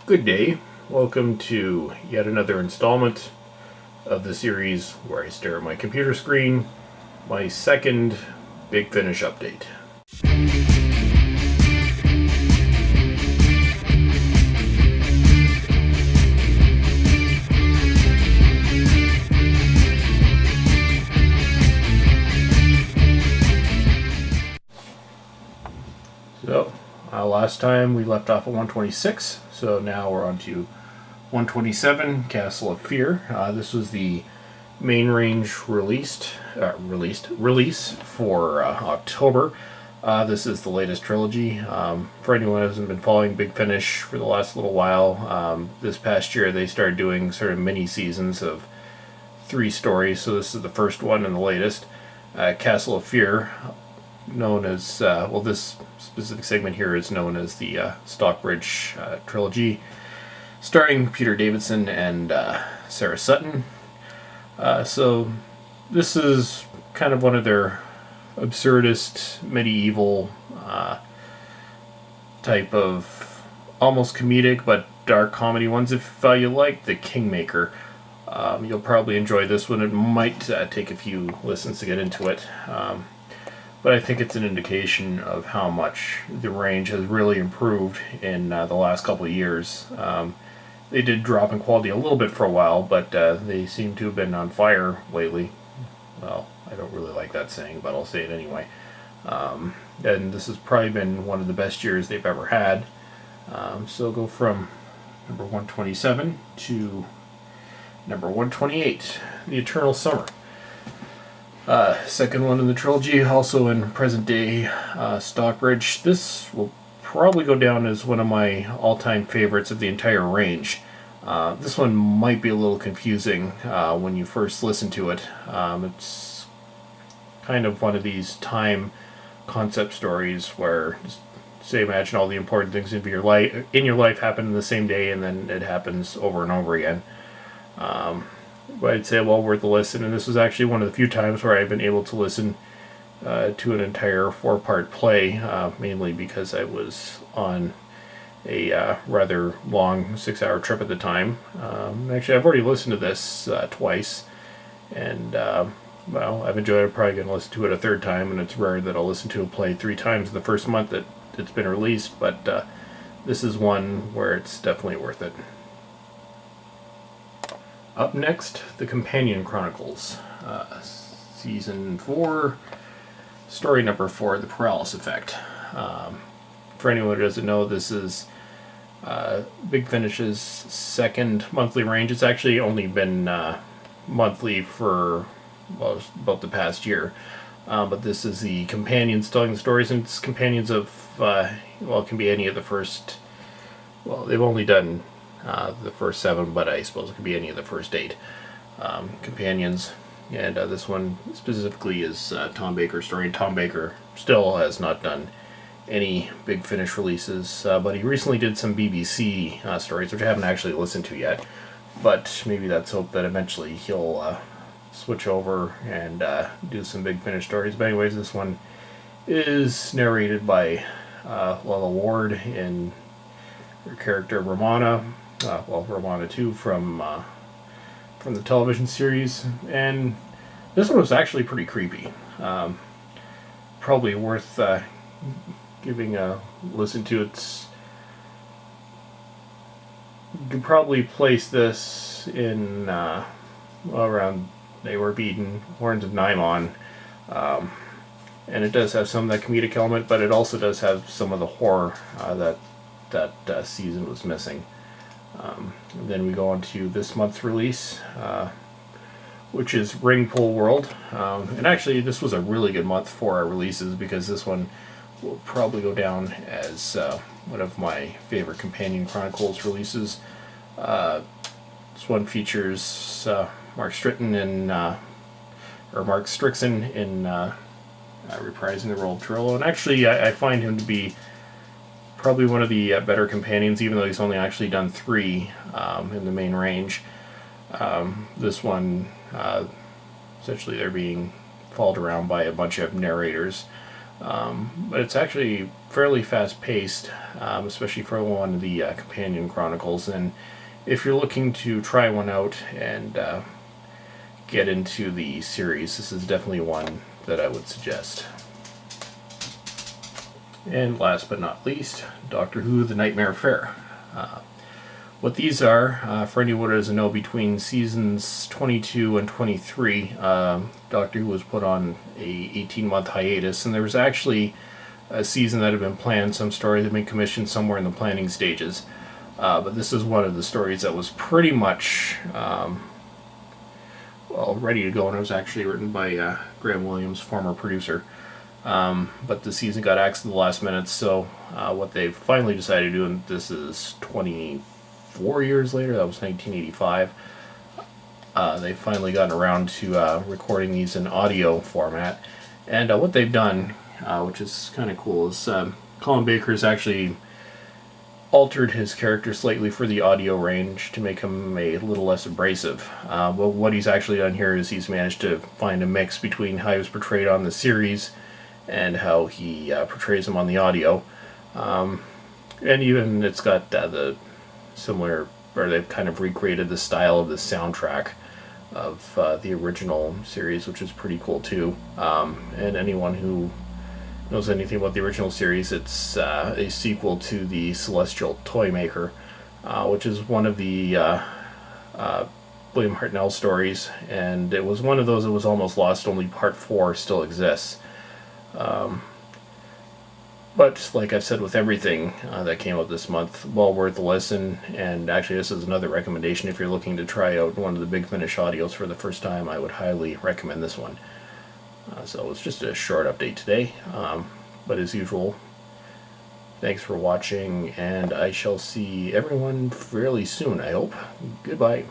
Good day. Welcome to yet another installment of the series where I stare at my computer screen, my second Big Finish update. So, last time we left off at 126, so now we're on to 127, Castle of Fear. This was the main range release for October. This is the latest trilogy. For anyone who hasn't been following Big Finish for the last little while, this past year they started doing sort of mini seasons of 3 stories, so this is the first one and the latest. Castle of Fear, known as, this specific segment here is known as the Stockbridge trilogy, starring Peter Davidson and Sarah Sutton. So this is kind of one of their absurdist medieval type of almost comedic but dark comedy ones. If you like The Kingmaker, you'll probably enjoy this one. It might take a few listens to get into it. But I think it's an indication of how much the range has really improved in the last couple of years. They did drop in quality a little bit for a while, but they seem to have been on fire lately. Well, I don't really like that saying, but I'll say it anyway. And this has probably been one of the best years they've ever had. So go from number 127 to number 128, The Eternal Summer. Second one in the trilogy, also in present day Stockbridge. This will probably go down as one of my all-time favorites of the entire range. This one might be a little confusing when you first listen to it. It's kind of one of these time concept stories where, just say, imagine all the important things in your life happen in the same day, and then it happens over and over again. But I'd say well worth a listen, and this was actually one of the few times where I've been able to listen to an entire 4-part play, mainly because I was on a rather long 6-hour trip at the time. Actually, I've already listened to this twice, and well, I've enjoyed it. I'm probably going to listen to it a third time, and it's rare that I'll listen to a play 3 times in the first month that it's been released, but this is one where it's definitely worth it. Up next, The Companion Chronicles, Season 4, Story number 4, The Paralysis Effect. For anyone who doesn't know, this is Big Finish's second monthly range. It's actually only been monthly for, well, about the past year. But this is the companions telling the stories, and it's companions of, well, it can be any of the first, well, they've only done the first 7, but I suppose it could be any of the first 8 companions. And this one specifically is Tom Baker's story. And Tom Baker still has not done any Big Finish releases, but he recently did some BBC stories, which I haven't actually listened to yet. But maybe that's hope that eventually he'll switch over and do some Big Finish stories. But anyways, this one is narrated by Lella Ward in her character Romana. Romana 2 from the television series, and this one was actually pretty creepy. Probably worth giving a listen to. You could probably place this in around They Were Beaten, Horns of Nymon, and it does have some of that comedic element, but it also does have some of the horror that season was missing. Then we go on to this month's release, which is Ringpull World. And actually, this was a really good month for our releases, because this one will probably go down as one of my favorite Companion Chronicles releases. This one features Mark Strickson in reprising the role of Trello. And actually, I find him to be probably one of the better companions, even though he's only actually done 3 in the main range. This one, essentially they're being followed around by a bunch of narrators. But it's actually fairly fast-paced, especially for one of the companion chronicles. And if you're looking to try one out and get into the series, this is definitely one that I would suggest. And last but not least, Doctor Who: The Nightmare Fair. What these are, for anyone who doesn't know, between seasons 22 and 23, Doctor Who was put on a 18-month hiatus, and there was actually a season that had been planned, some story that had been commissioned somewhere in the planning stages. But this is one of the stories that was pretty much well, ready to go, and it was actually written by Graham Williams, former producer. But the season got axed at the last minute, so what they finally decided to do, and this is 24 years later, that was 1985, they've finally gotten around to recording these in audio format. And what they've done, which is kind of cool, is Colin Baker's actually altered his character slightly for the audio range to make him a little less abrasive. But what he's actually done here is he's managed to find a mix between how he was portrayed on the series and how he portrays him on the audio. And even it's got the similar, or they've kind of recreated the style of the soundtrack of the original series, which is pretty cool too. And anyone who knows anything about the original series, it's a sequel to the Celestial Toymaker, which is one of the William Hartnell stories, and it was one of those that was almost lost. Only part 4 still exists. But like I've said with everything that came out this month, well worth a listen. And actually, this is another recommendation if you're looking to try out one of the Big Finish audios for the first time. I would highly recommend this one. So it's just a short update today, but as usual, thanks for watching, and I shall see everyone fairly soon, I hope. Goodbye.